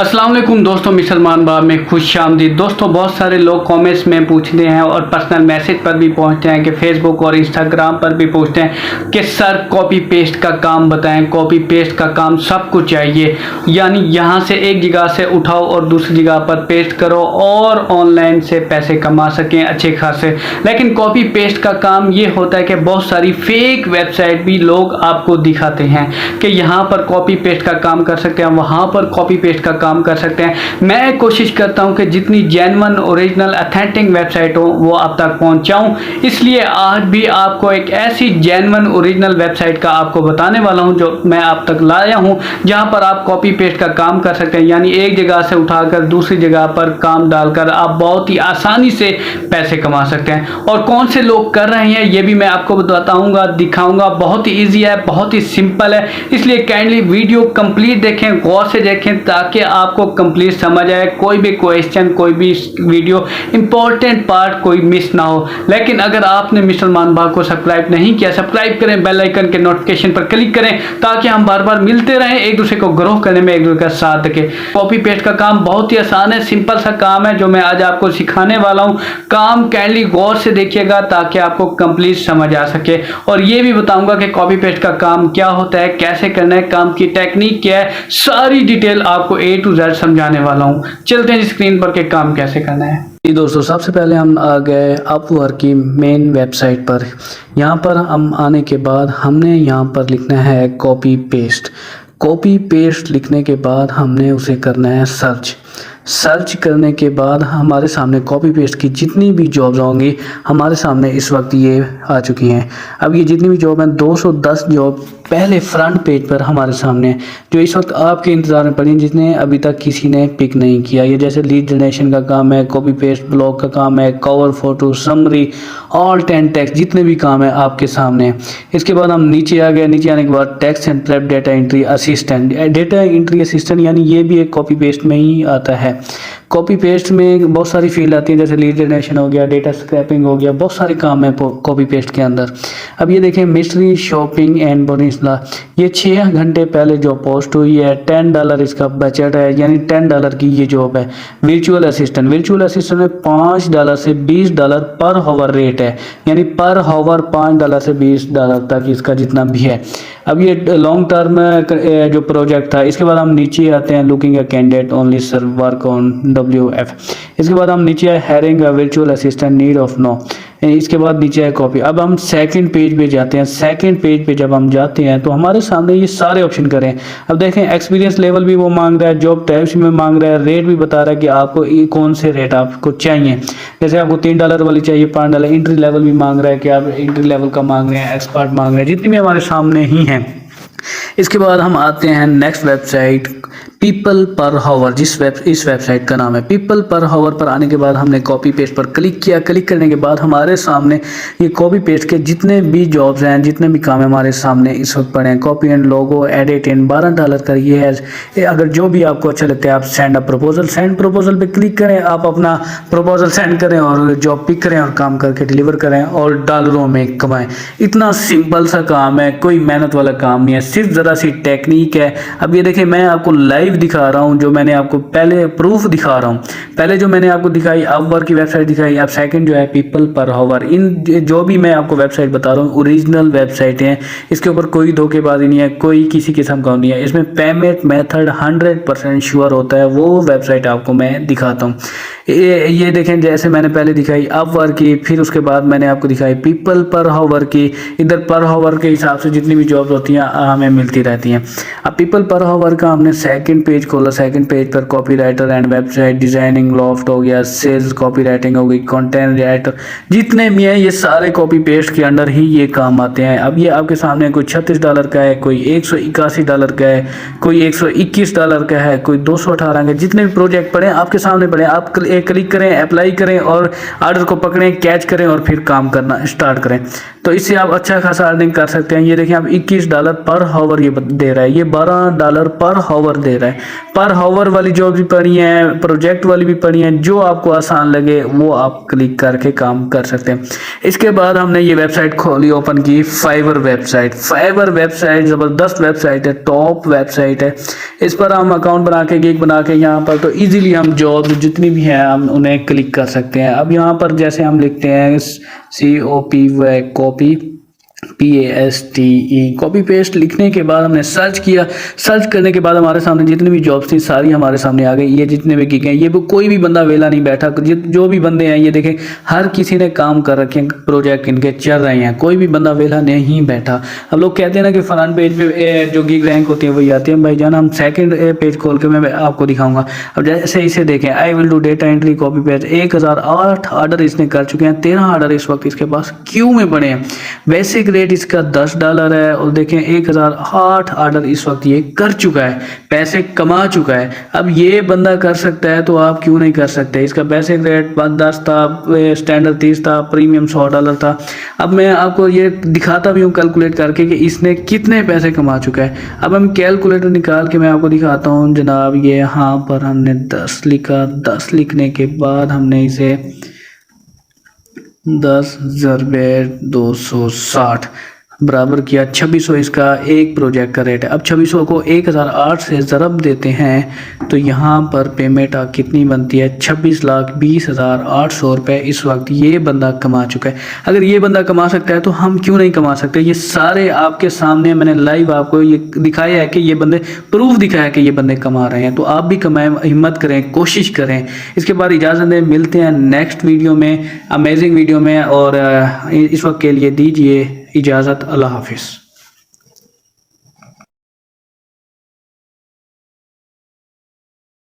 अस्सलाम वालेकुम दोस्तों, मैं सलमान बाब में खुश आमदीद। दोस्तों, बहुत सारे लोग कमेंट्स में पूछते हैं और पर्सनल मैसेज पर भी पहुंचते हैं कि फेसबुक और इंस्टाग्राम पर भी पूछते हैं कि सर कॉपी पेस्ट का काम बताएं। कॉपी पेस्ट का काम सबको चाहिए, यानी यहां से एक जगह से उठाओ और दूसरी जगह पर पेस्ट करो और ऑनलाइन से पैसे कमा सकें अच्छे खासे। लेकिन कॉपी पेस्ट का काम ये होता है कि बहुत सारी फेक वेबसाइट भी लोग आपको दिखाते हैं कि यहाँ पर कॉपी पेस्ट का काम कर सकते हैं, वहाँ पर कॉपी पेस्ट का काम कर सकते हैं। मैं कोशिश करता हूं कि जितनी जेन्युइन ओरिजिनल अथेंटिक वेबसाइट हो वो आप तक पहुंचाऊं, इसलिए आज भी आपको एक ऐसी जेन्युइन ओरिजिनल वेबसाइट का आपको बताने वाला हूं जो मैं आप तक लाया हूं, जहां पर आप कॉपी पेस्ट का काम कर सकते हैं, यानी एक जगह से उठाकर दूसरी जगह पर काम डालकर आप बहुत ही आसानी से पैसे कमा सकते हैं। और कौन से लोग कर रहे हैं ये भी मैं आपको बताऊंगा, दिखाऊंगा। बहुत ही ईजी है, बहुत ही सिंपल है, इसलिए काइंडली वीडियो कंप्लीट देखें, गौर से देखें ताकि आपको कंप्लीट समझ आए। कोई भी क्वेश्चन, कोई भी वीडियो इंपॉर्टेंट पार्ट कोई मिस ना हो। लेकिन अगर आपने मिस्टर मान भाग को सब्सक्राइब नहीं किया, सब्सक्राइब करें, बेल आइकन के नोटिफिकेशन पर क्लिक करें ताकि हम बार बार मिलते रहें, एक दूसरे को ग्रो करने में एक दूसरे का साथ दें। कॉपी पेस्ट का काम बहुत ही आसान है, सिंपल सा काम है जो मैं आज आपको सिखाने वाला हूँ। काम काइंडली गौर से देखिएगा ताकि आपको कंप्लीट समझ आ सके। और ये भी बताऊंगा कि कॉपी पेस्ट का काम क्या होता है, कैसे करना है, काम की टेक्निक क्या है, सारी डिटेल आपको A to Z समझाने वाला हूँ। चलते हैं स्क्रीन पर के काम कैसे करना है। जी दोस्तों, सबसे पहले हम आ गए अपवर्क की मेन वेबसाइट पर। यहाँ पर हम आने के बाद हमने यहाँ पर लिखना है कॉपी पेस्ट। कॉपी पेस्ट लिखने के बाद हमने उसे करना है सर्च। सर्च करने के बाद हमारे सामने कॉपी पेस्ट की जितनी भी जॉब्स होंगी हमारे सामने इस वक्त ये आ चुकी हैं। अब ये जितनी भी जॉब हैं 210 जॉब पहले फ्रंट पेज पर हमारे सामने जो इस वक्त आपके इंतज़ार में पड़ी, जिसने अभी तक किसी ने पिक नहीं किया। ये जैसे लीड जनरेशन का काम है, कॉपी पेस्ट ब्लॉग का काम है, cover photo, summary, all 10 text, जितने भी काम है आपके सामने। इसके बाद हम नीचे आ गए। नीचे आने के बाद text and prep data entry assistant. Data entry assistant यानी ये भी एक कॉपी पेस्ट में ही आता है। कॉपी पेस्ट में बहुत सारी फील्ड आती है, जैसे लीड जनरेशन हो गया, डेटा स्क्रैपिंग हो गया, बहुत सारे काम है कॉपी पेस्ट के अंदर। अब ये देखें मिस्ट्री शॉपिंग एंड बोनिसला, ये 6 घंटे पहले जो पोस्ट हुई है, $10 इसका बजट है, यानी $10 की ये जॉब है। वर्चुअल असिस्टेंट में $5 से $20 पर हावर रेट है, यानी पर हावर $5 से $20 तक इसका जितना भी है। अब ये लॉन्ग टर्म जो प्रोजेक्ट था। इसके बाद हम नीचे आते हैं looking a candidate only serve work on WF। इसके बाद हम नीचे आए hiring a virtual assistant need of no. इसके बाद नीचे है कॉपी। अब हम सेकंड पेज पे जाते हैं। सेकंड पेज पे जब हम जाते हैं तो हमारे सामने ये सारे ऑप्शन करें। अब देखें एक्सपीरियंस लेवल भी वो मांग रहा है, जॉब टाइप्स में मांग रहा है, रेट भी बता रहा है कि आपको कौन से रेट आपको चाहिए। जैसे आपको $3 वाली चाहिए, $5। एंट्री लेवल भी मांग रहा है कि आप एंट्री लेवल का मांग रहे हैं, एक्सपर्ट मांग रहे हैं, जितनी भी हमारे सामने ही हैं। इसके बाद हम आते हैं नेक्स्ट वेबसाइट पीपल पर हावर, इस वेबसाइट का नाम है पीपल पर हावर। पर आने के बाद हमने कॉपी पेस्ट पर क्लिक किया। क्लिक करने के बाद हमारे सामने ये कॉपी पेस्ट के जितने भी जॉब्स हैं, जितने भी काम है हमारे सामने इस वक्त पड़े हैं। कॉपी एंड लोगो, एडिट इन, $12 का ये है। अगर जो भी आपको अच्छा लगता है आप send a proposal, send proposal पे क्लिक करें, आप अपना प्रपोजल सेंड करें और जॉब पिक करें और काम करके डिलीवर करें और डॉलरों में कमाएं। इतना सिंपल सा काम है, कोई मेहनत वाला काम नहीं है, सिर्फ ज़रा सी टेक्निक है। अब ये देखिए मैं आपको लाइव दिखा रहा हूं, जो मैंने आपको पहले प्रूफ दिखा रहा हूं। पहले जो मैंने आपको दिखाई अपवर्क की वेबसाइट दिखाई, अब सेकंड जो है पीपल पर हावर। इन जो भी मैं आपको वेबसाइट बता रहा हूं ओरिजिनल वेबसाइट है, इसके ऊपर कोई धोखेबाजी नहीं है, कोई किसी किस्म का नहीं है। इसमें पेमेंट मेथड 100% श्योर होता है, वो वेबसाइट आपको मैं दिखाता हूँ। ये देखें जैसे मैंने पहले दिखाई अपवर्क की, फिर उसके बाद मैंने आपको दिखाई पीपल पर हावर की। इधर पर हावर के हिसाब से जितनी भी जॉब्स होती हैं हमें मिलती रहती हैं। अब पीपल पर हावर का हमने सेकंड पेज खोला। सेकंड पेज पर copy writer and website designing, loft हो गया, सेल्स कॉपी राइटिंग हो गई, कंटेंट राइटर, जितने भी हैं ये सारे कॉपी पेस्ट के अंडर ही ये काम आते हैं। अब ये आपके सामने कोई $36 का है, कोई $181 का है, कोई $121 का है, कोई 218 का, जितने भी प्रोजेक्ट पड़े आपके सामने पड़े, आप क्लिक करें, अप्लाई करें और ऑर्डर को पकड़ें, कैच करें और फिर काम करना स्टार्ट करें। तो इससे आप अच्छा खासा अर्निंग कर सकते हैं। ये देखें आप $21 पर हावर ये दे रहा है, ये $12 पर हावर दे रहा है। पर हावर वाली जो भी पड़ी है, प्रोजेक्ट वाली भी पड़ी है, जो आपको आसान लगे वो आप क्लिक करके काम कर सकते हैं। इसके बाद हमने ये वेबसाइट खोली, ओपन की, फाइवर वेबसाइट। फाइवर वेबसाइट ज़बरदस्त वेबसाइट है, टॉप वेबसाइट है। इस पर हम अकाउंट बना के, गिग बना के यहाँ पर तो इजीली हम जॉब जितनी भी हैं हम उन्हें क्लिक कर सकते हैं। अब यहाँ पर जैसे हम लिखते हैं कॉपी PASTE, कॉपी पेस्ट लिखने के बाद हमने सर्च किया। सर्च करने के बाद हमारे सामने जितनी भी जॉब्स थी सारी हमारे सामने आ गई। ये जितने भी गिग हैं, ये कोई भी बंदा वेला नहीं बैठा। जो भी बंदे हैं ये देखें, हर किसी ने काम कर रखे हैं, प्रोजेक्ट इनके चल रहे हैं, कोई भी बंदा वेला नहीं बैठा। अब लोग कहते हैं ना कि फ्रंट पेज पे जो गिग रैंक होती है वही आती है। भाईजान हम सेकंड पेज खोल के मैं आपको दिखाऊंगा। अब जैसे इसे देखें, I will do data entry copy paste, 1008 order इसने कर चुके हैं। 13 ऑर्डर इस वक्त इसके पास क्यू में पड़े हैं। बेसिक रेट इसका $10 है और देखें 1008 ऑर्डर इस वक्त ये कर चुका है, पैसे कमा चुका है। अब ये बंदा कर सकता है तो आप क्यों नहीं कर सकते। इसका बेसिक रेट 10 था, स्टैंडर्ड 30 था, प्रीमियम $100 था। अब मैं आपको ये दिखाता भी हूँ कैलकुलेट करके कि इसने कितने पैसे कमा चुका है। अब हम कैलकुलेटर निकाल के मैं आपको दिखाता हूँ जनाब। ये यहाँ पर हमने 10 लिखा, 10 लिखने के बाद हमने इसे 10 × 260 बराबर किया 2600। इसका एक प्रोजेक्ट का रेट है। अब 2600 को 1008 से ज़रब देते हैं तो यहाँ पर पेमेंट कितनी बनती है, 26,20,800 रुपये इस वक्त ये बंदा कमा चुका है। अगर ये बंदा कमा सकता है तो हम क्यों नहीं कमा सकते। ये सारे आपके सामने मैंने लाइव आपको ये दिखाया है कि ये बंदे, प्रूफ दिखाया है कि ये बंदे कमा रहे हैं। तो आप भी कमाएं, हिम्मत करें, कोशिश करें। इसके बाद इजाज़त दें, मिलते हैं नेक्स्ट वीडियो में, अमेजिंग वीडियो में। और इस वक्त के लिए दीजिए इजाज़त। अल्लाह हाफिज़।